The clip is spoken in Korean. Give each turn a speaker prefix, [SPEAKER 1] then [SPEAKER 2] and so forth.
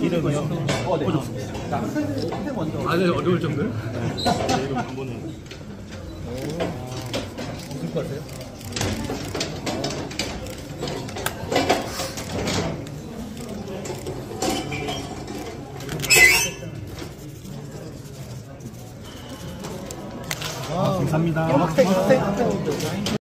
[SPEAKER 1] 이름이요? 네.
[SPEAKER 2] 아주 어려울 정도요?
[SPEAKER 1] 이름 한 번은.
[SPEAKER 2] 무슨 거 같아요?
[SPEAKER 1] 감사합니다.